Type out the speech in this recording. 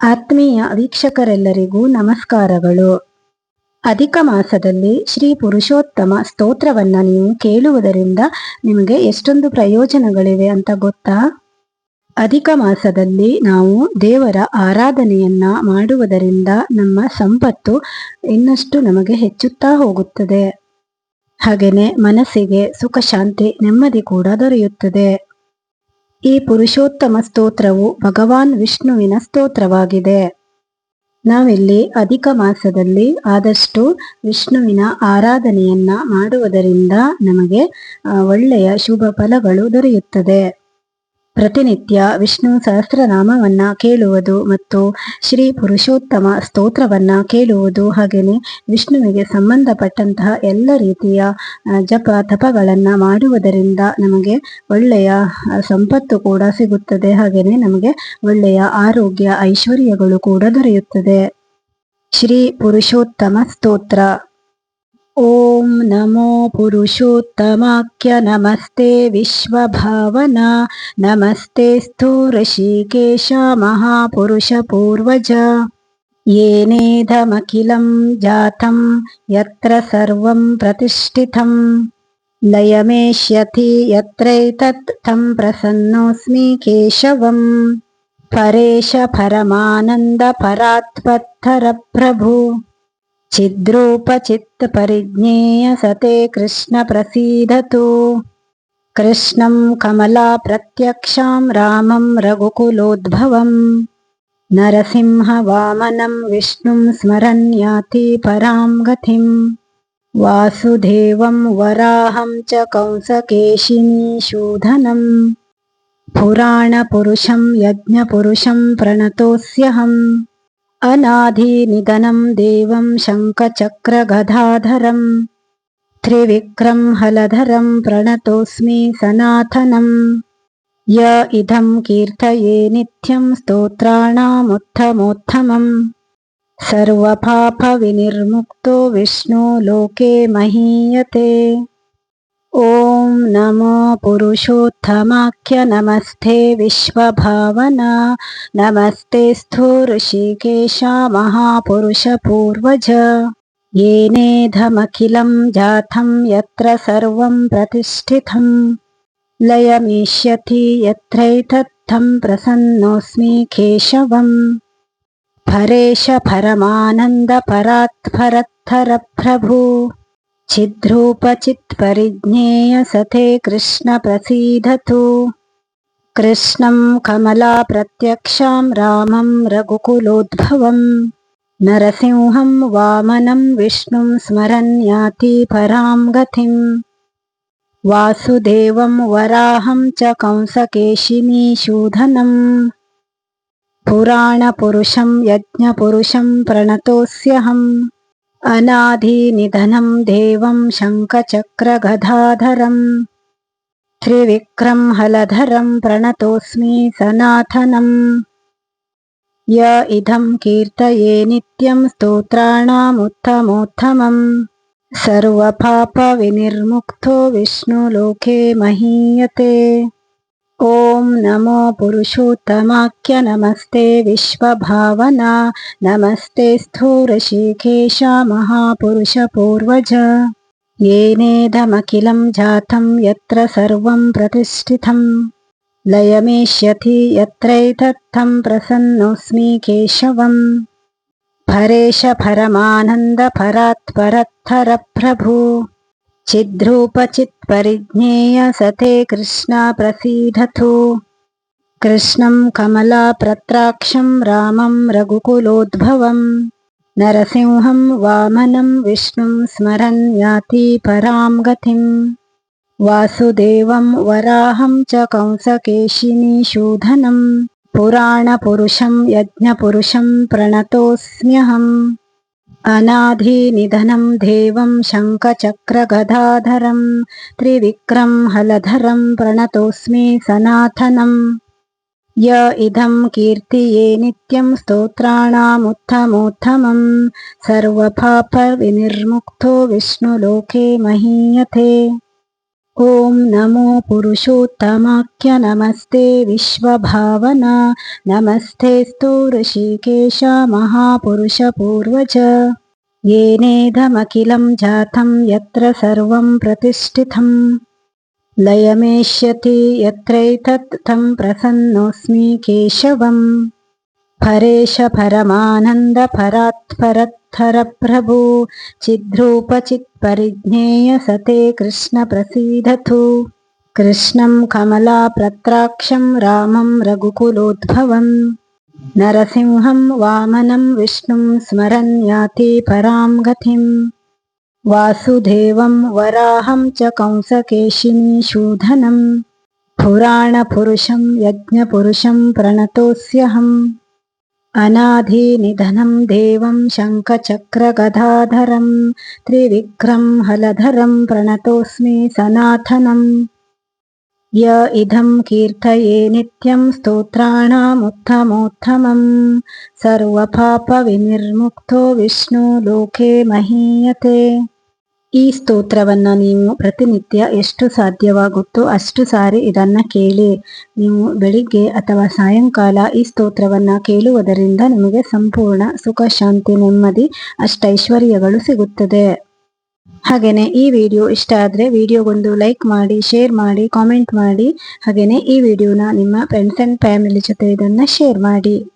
ಆತ್ಮೀಯ ವೀಕ್ಷಕರೆಲ್ಲರಿಗೂ ನಮಸ್ಕಾರಗಳು. ಅಧಿಕ ಮಾಸದಲ್ಲಿ ಶ್ರೀ ಪುರುಷೋತ್ತಮ ಸ್ತೋತ್ರವನ್ನ ನೀವು ಕೇಳುವುದರಿಂದ ನಿಮಗೆ ಎಷ್ಟೊಂದು ಪ್ರಯೋಜನಗಳಿವೆ ಅಂತ ಗೊತ್ತಾ? ಅಧಿಕ ಮಾಸದಲ್ಲಿ ನಾವು ದೇವರ ಆರಾಧನೆಯನ್ನ ಮಾಡುವುದರಿಂದ ನಮ್ಮ ಸಂಪತ್ತು ಇನ್ನಷ್ಟು ನಮಗೆ ಹೆಚ್ಚುತ್ತಾ ಹೋಗುತ್ತದೆ. ಹಾಗೆಯೇ ಮನಸ್ಸಿಗೆ ಸುಖ, ಶಾಂತಿ, ನೆಮ್ಮದಿ ಕೂಡ ದೊರೆಯುತ್ತದೆ. ಈ ಪುರುಷೋತ್ತಮ ಸ್ತೋತ್ರವು ಭಗವಾನ್ ವಿಷ್ಣುವಿನ ಸ್ತೋತ್ರವಾಗಿದೆ. ನಾವಿಲ್ಲಿ ಅಧಿಕ ಮಾಸದಲ್ಲಿ ಆದಷ್ಟು ವಿಷ್ಣುವಿನ ಆರಾಧನೆಯನ್ನ ಮಾಡುವುದರಿಂದ ನಮಗೆ ಒಳ್ಳೆಯ ಶುಭ ಫಲಗಳು ದೊರೆಯುತ್ತದೆ. ಪ್ರತಿನಿತ್ಯ ವಿಷ್ಣು ಸಹಸ್ರನಾಮವನ್ನ ಕೇಳುವುದು ಮತ್ತು ಶ್ರೀ ಪುರುಷೋತ್ತಮ ಸ್ತೋತ್ರವನ್ನ ಕೇಳುವುದು, ಹಾಗೆಯೇ ವಿಷ್ಣುವಿಗೆ ಸಂಬಂಧಪಟ್ಟಂತಹ ಎಲ್ಲ ರೀತಿಯ ಜಪ ತಪಗಳನ್ನ ಮಾಡುವುದರಿಂದ ನಮಗೆ ಒಳ್ಳೆಯ ಸಂಪತ್ತು ಕೂಡ ಸಿಗುತ್ತದೆ. ಹಾಗೆಯೇ ನಮಗೆ ಒಳ್ಳೆಯ ಆರೋಗ್ಯ, ಐಶ್ವರ್ಯಗಳು ಕೂಡ ದೊರೆಯುತ್ತದೆ. ಶ್ರೀ ಪುರುಷೋತ್ತಮ ಸ್ತೋತ್ರ. ಓಂ ನಮೋ ಪುರುಷೋತ್ತಮಾಖ್ಯ ನಮಸ್ತೆ ವಿಶ್ವಭಾವನಾ ನಮಸ್ತೆ ಸ್ಥೋ ಋಷಿಕೇಶ ಮಹಾಪುರುಷ ಪೂರ್ವಜ ಯೇನೇಧಮಖಿಲಂ ಜಾತಂ ಯತ್ರ ಸರ್ವಂ ಪ್ರತಿಷ್ಠಿತಂ ಲಯಮೇಷ್ಯತಿ ಯತ್ರೈತತ್ ತಂ ಪ್ರಸನ್ನೋಸ್ಮಿ ಕೇಶವಂ ಪರೇಶ ಪರಮಾನಂದ ಪರಾತ್ಪತ್ತರ ಪ್ರಭು ಚಿದ್ರೂಪ ಚಿತ್ ಪರಿಜ್ಞೇಯ ಸತೆ ಕೃಷ್ಣ ಪ್ರಸೀದತು. ಕೃಷ್ಣಂ ಕಮಲಾ ಪ್ರತ್ಯಕ್ಷಾಂ ರಾಮಂ ರಘುಕುಲೋದ್ಭವಂ ನರಸಿಂಹ ವಾಮನಂ ವಿಷ್ಣುಂ ಸ್ಮರನ್ ಯಾತಿ ಪರಾಂ ಗತಿಂ ವಾಸುದೇವಂ ವರಾಹಂ ಚ ಕಂಸಕೇಶಿನೀಶೂದನಂ ಪುರಾಣ ಪುರುಷಂ ಯಜ್ಞ ಪುರುಷಂ ಪ್ರಣತೋಸ್ಯಹಂ ಅನಾಧಿನಿಧನಂ ದೇವಂ ಶಂಖಚಕ್ರ ಗದಾಧರಂ ತ್ರಿವಿಕ್ರಂ ಹಲಧರಂ ಪ್ರಣತೋಸ್ಮಿ ಸನಾತನಂ ಯ ಇದಂ ಕೀರ್ತಯೇ ನಿತ್ಯಂ ಸ್ತೋತ್ರಾಣಾಮುತ್ತಮೋತ್ತಮಂ ಸರ್ವಪಾಪ ವಿನಿರ್ಮುಕ್ತೋ ವಿಷ್ಣು ಲೋಕೆ ಮಹೀಯತೆ. ಓಂ ನಮೋ ಪುರುಷೋತ್ತಮಾಖ್ಯ ನಮಸ್ತೆ ವಿಶ್ವಭಾವನಾ ನಮಸ್ತೆ ಸ್ಥೋ ಋಷಿಕೇಶ ಮಹಾಪುರುಷ ಪೂರ್ವಜ ಯೇನೇಧಮಖಿಲಂ ಜಾತಂ ಯತ್ರ ಸರ್ವಂ ಪ್ರತಿಷ್ಠಿತಂ ಲಯಮೇಷ್ಯತಿ ಯತ್ರೈತತ್ ತಂ ಪ್ರಸನ್ನೋಸ್ಮಿ ಕೇಶವಂ ಪರೇಶ ಪರಮಾನಂದ ಪರಾತ್ಪರತ್ತರ ಪ್ರಭು ಚಿದ್ರೂಪ ಚಿತ್ ಪರಿಜ್ಞೇಯ ಸತೆ ಕೃಷ್ಣ ಪ್ರಸೀದತು. ಕೃಷ್ಣಂ ಕಮಲಾ ಪ್ರತ್ಯಕ್ಷಾಂ ರಾಮಂ ರಘುಕುಲೋದ್ಭವಂ ನರಸಿಂಹಂ ವಾಮನಂ ವಿಷ್ಣುಂ ಸ್ಮರನ್ ಯಾತಿ ಪರಾಂ ಗತಿಂ ವಾಸುದೇವಂ ವರಾಹಂ ಚ ಕಂಸಕೇಶಿನೀಶೂದನಂ ಪುರಾಣ ಪುರುಷಂ ಯಜ್ಞ ಪುರುಷಂ ಪ್ರಣತೋಸ್ಯಹಂ ಅನಾಧಿನಿಧನಂ ದೇವಂ ಶಂಖಚಕ್ರ ಗದಾಧರಂ ತ್ರಿವಿಕ್ರಂ ಹಲಧರಂ ಪ್ರಣತೋಸ್ಮಿ ಸನಾತನಂ ಯ ಇದಂ ಕೀರ್ತಯೇ ನಿತ್ಯಂ ಸ್ತೋತ್ರಾಣಾಮುತ್ತಮೋತ್ತಮಂ ಸರ್ವಪಾಪ ವಿನಿರ್ಮುಕ್ತೋ ವಿಷ್ಣು ಲೋಕೆ ಮಹೀಯತೆ. ಓಂ ನಮೋ ಪುರುಷೋತ್ತಮಾಖ್ಯ ನಮಸ್ತೆ ವಿಶ್ವಭಾವನಾ ನಮಸ್ತೆ ಸ್ಥೋ ಋಷಿಕೇಶ ಮಹಾಪುರುಷ ಪೂರ್ವಜ ಯೇನೇಧಮಖಿಲಂ ಜಾತಂ ಯತ್ರ ಸರ್ವಂ ಪ್ರತಿಷ್ಠಿತಂ ಲಯಮೇಷ್ಯತಿ ಯತ್ರೈತತ್ ತಂ ಪ್ರಸನ್ನೋಸ್ಮಿ ಕೇಶವಂ ಪರೇಶ ಪರಮಾನಂದ ಪರಾತ್ಪರತ್ತರ ಪ್ರಭು ಚಿದ್ರೂಪ ಚಿತ್ ಪರಿಜ್ಞೇಯ ಸತೆ ಕೃಷ್ಣ ಪ್ರಸೀದತು. ಕೃಷ್ಣಂ ಕಮಲಾ ಪ್ರತ್ರಾಕ್ಷಂ ರಾಮಂ ರಘುಕುಲೋದ್ಭವಂ ನರಸಿಂಹಂ ವಾಮನಂ ವಿಷ್ಣುಂ ಸ್ಮರನ್ ಯಾತಿ ಪರಾಂ ಗತಿಂ ವಾಸುದೇವಂ ವರಾಹಂ ಚ ಕಂಸಕೇಶಿನೀಶೂದನಂ ಪುರಾಣ ಪುರುಷಂ ಯಜ್ಞ ಪುರುಷಂ ಪ್ರಣತೋಸ್ಮ್ಯಹಂ ಅನಾಧಿನಿಧನಂ ದೇವಂ ಶಂಖಚಕ್ರ ಗದಾಧರಂ ತ್ರಿವಿಕ್ರಂ ಹಲಧರಂ ಪ್ರಣತೋಸ್ಮಿ ಸನಾತನಂ ಯ ಇದಂ ಕೀರ್ತಿಯೇ ನಿತ್ಯಂ ಸ್ತೋತ್ರಾಣಾಮುತ್ತಮೋತ್ತಮಂ ಸರ್ವಪಾಪ ವಿನಿರ್ಮುಕ್ತೋ ವಿಷ್ಣು ಲೋಕೆ ಮಹೀಯತೆ. ఓం నమో పురుషోత్తమాఖ్య నమస్తే విశ్వభావన నమస్తేస్తు ఋషికేశ మహాపురుష పూర్వజ येनेदमखिलं जातं यत्र सर्वं प्रतिष्ठितं लयमेष्यति यत्रैतत् तं प्रसन्नोऽस्मि केशवम् परेश परमानन्द परात्परत्थर प्रभु चिद्रूप चित्परिज्ञेय सते कृष्ण प्रसीदतु कृष्णं कमलापत्राक्षं रामं रघुकुलोद्भवम् नरसिंहं वामनं विष्णुं स्मरन् याति परां गतिम् वासुदेवं वराहं च कंसकेशिनी शूधनम् पुराणपुरुषं यज्ञपुरुषं प्रणतोऽस्यहम् अनादिनिधनं देवं शङ्खचक्रगदाधरं त्रिविक्रं हलधरं प्रणतोऽस्मि सनातनम् य इदं कीर्तये नित्यं स्तोत्राणामुत्तमोत्तमं सर्वपापविनिर्मुक्तो विष्णु लोके महीयते। ಈ ಸ್ತೋತ್ರವನ್ನ ನೀವು ಪ್ರತಿನಿತ್ಯ ಎಷ್ಟು ಸಾಧ್ಯವಾಗುತ್ತೋ ಅಷ್ಟು ಸಾರಿ ಇದನ್ನ ಕೇಳಿ. ನೀವು ಬೆಳಿಗ್ಗೆ ಅಥವಾ ಸಾಯಂಕಾಲ ಈ ಸ್ತೋತ್ರವನ್ನ ಕೇಳುವುದರಿಂದ ನಿಮಗೆ ಸಂಪೂರ್ಣ ಸುಖ, ಶಾಂತಿ, ನೆಮ್ಮದಿ, ಅಷ್ಟೈಶ್ವರ್ಯಗಳು ಸಿಗುತ್ತದೆ. ಹಾಗೇನೆ ಈ ವಿಡಿಯೋ ಇಷ್ಟ ಆದ್ರೆ ವಿಡಿಯೋಗೊಂದು ಲೈಕ್ ಮಾಡಿ, ಶೇರ್ ಮಾಡಿ, ಕಾಮೆಂಟ್ ಮಾಡಿ. ಹಾಗೇನೆ ಈ ವಿಡಿಯೋನ ನಿಮ್ಮ ಫ್ರೆಂಡ್ಸ್ ಅಂಡ್ ಫ್ಯಾಮಿಲಿ ಜೊತೆ ಇದನ್ನ ಶೇರ್ ಮಾಡಿ.